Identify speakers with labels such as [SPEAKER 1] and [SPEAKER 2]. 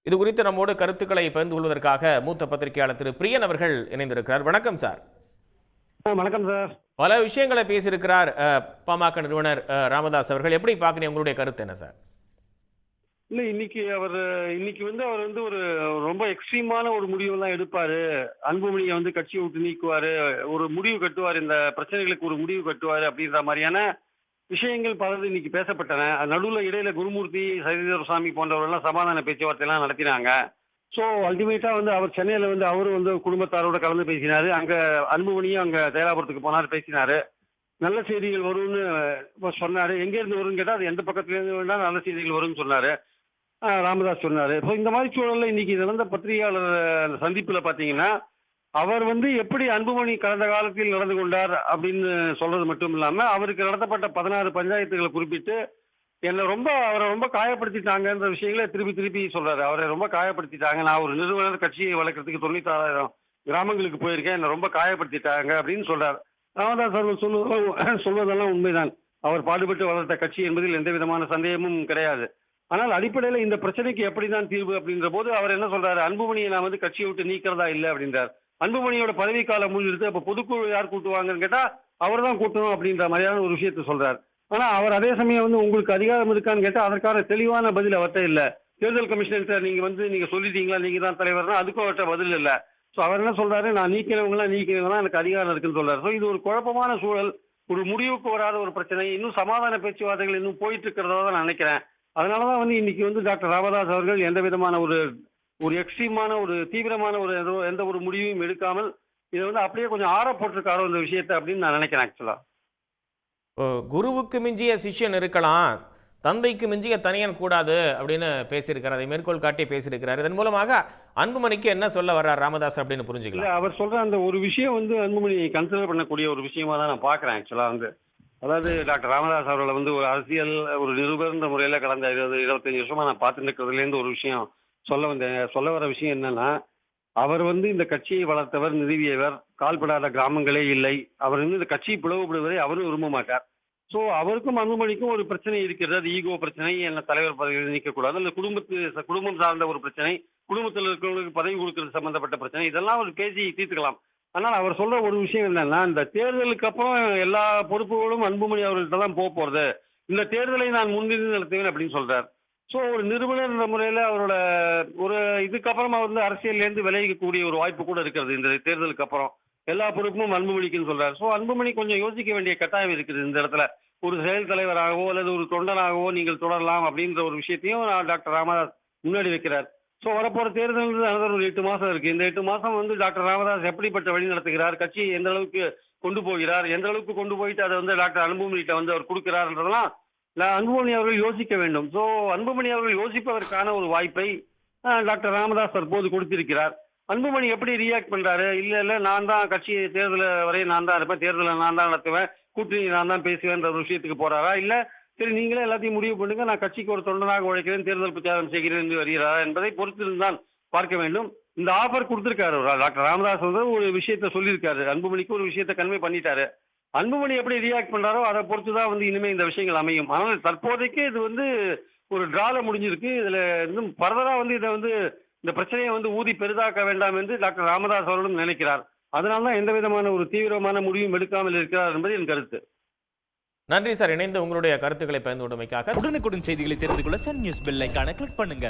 [SPEAKER 1] இது குறித்து நம்மோடு கருத்துக்களை பகிர்ந்து கொள்வதற்காக மூத்த பத்திரிகையாளர் திரு பிரியன் அவர்கள் இணைந்திருக்கிறார். வணக்கம் சார்.
[SPEAKER 2] வணக்கம் சார்.
[SPEAKER 1] பல விஷயங்களை பேசியிருக்கிறார் பாமக நிறுவனர் ராமதாஸ் அவர்கள். எப்படி பார்க்குறீங்க, உங்களுடைய கருத்து என்ன சார்?
[SPEAKER 2] இல்லை, இன்னைக்கு அவர் ஒரு ரொம்ப எக்ஸ்ட்ரீமான ஒரு முடிவெல்லாம் எடுப்பாரு. அன்புமணியை கட்சியை விட்டு நீக்குவாரு, ஒரு முடிவு கட்டுவார், இந்த பிரச்சனைகளுக்கு ஒரு முடிவு கட்டுவாரு அப்படின்ற மாதிரியான விஷயங்கள் பலது இன்னைக்கு பேசப்பட்டன. நடுவில் இடையில குருமூர்த்தி, சைதீஸ்வரசாமி போன்றவர்கள்லாம் சமாதான பேச்சுவார்த்தையெல்லாம் நடத்தினாங்க. ஸோ அல்டிமேட்டா அவர் சென்னையில அவரு குடும்பத்தாரோட கலந்து பேசினாரு. அங்க அன்புமணியும் அங்க தைலாபுரத்துக்கு போனாரு, பேசினாரு. நல்ல செய்திகள் வரும்னு சொன்னாரு. எங்க இருந்து வரும்னு கேட்டா அது எந்த பக்கத்துல இருந்து வேணா நல்ல செய்திகள் வரும்னு சொன்னாரு. ராமதாஸ் சொன்னாரு. ஸோ இந்த மாதிரி சூழல்ல இன்னைக்கு நடந்த பத்திரிகையாளர் சந்திப்புல பாத்தீங்கன்னா, அவர் எப்படி அன்புமணி கடந்த காலத்தில் நடந்து கொண்டார் அப்படின்னு சொல்றது மட்டும் இல்லாம, அவருக்கு நடத்தப்பட்ட 16 பஞ்சாயத்துகளை குறிப்பிட்டு அவரை ரொம்ப காயப்படுத்திட்டாங்கன்ற விஷயங்களை திருப்பி திருப்பி சொல்றாரு. அவரை ரொம்ப காயப்படுத்திட்டாங்க. நான் ஒரு நிறுவனர், கட்சியை வளர்க்கறதுக்கு 96,000 கிராமங்களுக்கு போயிருக்கேன், என்னை ரொம்ப காயப்படுத்திட்டாங்க அப்படின்னு சொல்றாரு. ராமதாஸ் அவர்கள் சொல்வதெல்லாம் உண்மைதான். அவர் பாடுபட்டு வளர்த்த கட்சி என்பதில் எந்த விதமான சந்தேகமும் கிடையாது. ஆனால் அடிப்படையில் இந்த பிரச்சனைக்கு எப்படிதான் தீர்வு அப்படின்ற போது அவர் என்ன சொல்றாரு, அன்புமணியை நான் கட்சியை விட்டு நீக்கிறதா இல்லை அப்படின்றார். அன்புமணியோட பதவி காலம் முடிஞ்சிருது, அப்ப பொதுக்குழு யார் கூட்டுவாங்கன்னு கேட்டா அவர் தான் கூட்டணும் அப்படின்ற மாதிரியான ஒரு விஷயத்த சொல்றாரு. ஆனா அவர் அதே சமயம் உங்களுக்கு அதிகாரம் இருக்கான்னு கேட்டா அதற்கான தெளிவான பதில் அவர்கிட்ட இல்ல. தேர்தல் கமிஷனர் நீங்க சொல்லிட்டீங்களா, நீங்க தான் தலைவர்னா அதுக்கும் அவர்கிட்ட பதில் இல்ல. ஸோ அவர் என்ன சொல்றாரு, நான் நீக்கிறவங்களாம் எனக்கு அதிகாரம் இருக்குன்னு சொல்றாரு. ஸோ இது ஒரு குழப்பமான சூழல், ஒரு முடிவுக்கு வராத ஒரு பிரச்சனை, இன்னும் சமாதான பேச்சுவார்த்தைகள் இன்னும் போயிட்டு இருக்கிறதா தான் நான் நினைக்கிறேன். அதனாலதான் இன்னைக்கு டாக்டர் ராமதாஸ் அவர்கள் எந்த விதமான ஒரு எக்ஸ்ட்ரீமான ஒரு தீவிரமான எந்த ஒரு முடிவையும் எடுக்காமல் இதை அப்படியே கொஞ்சம் ஆற போட்டிருக்காரோ இந்த விஷயத்தை அப்படின்னு நான் நினைக்கிறேன். ஆக்சுவலா
[SPEAKER 1] குருவுக்கு மிஞ்சிய சிஷ்யன் இருக்கலாம், தந்தைக்கு மிஞ்சிய தனியன் கூடாது அப்படின்னு பேசியிருக்கிறார். அதை மேற்கோள் காட்டி பேசியிருக்கிறார். இதன் மூலமாக அன்புமணிக்கு என்ன சொல்ல வர்றார் ராமதாஸ் அப்படின்னு புரிஞ்சுக்கலாம்.
[SPEAKER 2] அவர் சொல்ற அந்த ஒரு விஷயம் அன்புமணி கன்சிடர் பண்ணக்கூடிய ஒரு விஷயமா தான் நான் பாக்குறேன். ஆக்சுவலா அதாவது டாக்டர் ராமதாஸ் அவர்களை ஒரு அரசியல் ஒரு நிருபர்ன்ற முறையில கடந்த 20-25 வருஷமா நான் பார்த்துட்டு இருக்கிறதுலேருந்து ஒரு விஷயம் சொல்ல வர விஷயம் என்னன்னா, அவர் இந்த கட்சியை வளர்த்தவர், நிறுவியவர், கால்படாத கிராமங்களே இல்லை. அவர் இந்த கட்சியை பிளவுபடுவதை அவரும் விரும்ப மாட்டார். ஸோ அவருக்கும் அன்புமணிக்கும் ஒரு பிரச்சனை இருக்கிறது. அது ஈகோ பிரச்சனை, என்ன தலைவர் பதவியில் நீக்கக்கூடாது, இல்லை குடும்பம் சார்ந்த ஒரு பிரச்சனை, குடும்பத்தில் இருக்கிறவங்களுக்கு பதவி கொடுக்கறது சம்பந்தப்பட்ட பிரச்சனை, இதெல்லாம் அவர் பேசி தீர்த்துக்கலாம். ஆனால் அவர் சொல்ற ஒரு விஷயம் என்னன்னா, இந்த தேர்தலுக்கு அப்புறம் எல்லா பொறுப்புகளும் அன்புமணி அவர்கள்ட்ட தான் போறது, இந்த தேர்தலை நான் முன்னிறுத்தி நடத்துவேன் அப்படின்னு சொல்றார். ஸோ ஒரு நிறுவனர் என்ற முறையில் அவரோட ஒரு இதுக்கப்புறம் அவர் அரசியலேருந்து விலகிக்கக்கூடிய ஒரு வாய்ப்பு கூட இருக்கிறது. இந்த தேர்தலுக்கு அப்புறம் எல்லா பொறுப்பும் அன்புமணிக்குன்னு சொல்றாரு. ஸோ அன்புமணி கொஞ்சம் யோசிக்க வேண்டிய கட்டாயம் இருக்குது. இந்த இடத்துல ஒரு செயல் தலைவராகவோ அல்லது ஒரு தொண்டனாகவோ நீங்கள் தொடரலாம் அப்படின்ற ஒரு விஷயத்தையும் டாக்டர் ராமதாஸ் முன்னாடி வைக்கிறார். ஸோ வரப்போற தேர்தல் ஒரு 8 மாசம் இருக்கு. இந்த 8 மாசம் டாக்டர் ராமதாஸ் எப்படிப்பட்ட வழி நடத்துகிறார், கட்சியை எந்த அளவுக்கு கொண்டு போகிறார், எந்த அளவுக்கு கொண்டு போயிட்டு அதை டாக்டர் அன்புமணிகிட்ட அவர் கொடுக்கிறார்ன்றதெல்லாம் அன்புமணி அவர்கள் யோசிக்க வேண்டும். ஸோ அன்புமணி அவர்கள் யோசிப்பதற்கான ஒரு வாய்ப்பை டாக்டர் ராமதாஸ் தற்போது கொடுத்திருக்கிறார். அன்புமணி எப்படி ரியாக்ட் பண்றாரு, இல்ல நான் தான் கட்சி தேர்தலை வரை நான் தான் இருப்பேன், தேர்தலை நான் தான் நடத்துவேன், கூட்டணி நான் தான் பேசுவேன்ற ஒரு விஷயத்துக்கு போறாரா, இல்ல சரி நீங்களே எல்லாத்தையும் முடிவு பண்ணுங்க, நான் கட்சிக்கு ஒரு தொண்டனாக உழைக்கிறேன், தேர்தல் பிரச்சாரம் செய்கிறேன் என்று வருகிறாரா என்பதை பொறுத்திருந்தான் பார்க்க வேண்டும். இந்த ஆஃபர் கொடுத்திருக்காரு டாக்டர் ராமதாஸ் ஒரு விஷயத்த சொல்லியிருக்காரு, அன்புமணிக்கு ஒரு விஷயத்த கன்வே பண்ணிட்டாரு. அன்புமணி எப்படி ரியாக்ட் பண்றாரோ அதை பொறுத்துதான் இனிமே இந்த விஷயங்கள் அமையும். ஆனால் தற்போதைக்கு இது ஒரு டிரால முடிஞ்சிருக்கு. இதுல இன்னும் ஃபர்தரா இதை இந்த பிரச்சனையை ஊதி பெரிதாக்க வேண்டாம் என்று டாக்டர் ராமதாஸ் அவர்களும் நினைக்கிறார். அதனால்தான் எந்த விதமான ஒரு தீவிரமான முடிவும் எடுக்காமல் இருக்கிறார் என்பது என் கருத்து.
[SPEAKER 1] நன்றி சார், இணைந்து உங்களுடைய கருத்துக்களை பகிர்ந்து கொண்டமைக்காக.
[SPEAKER 3] உடனுக்குடன் செய்திகளை தெரிந்து கொள்ள சன் நியூஸ் பெல் ஐகானை கிளிக் பண்ணுங்க.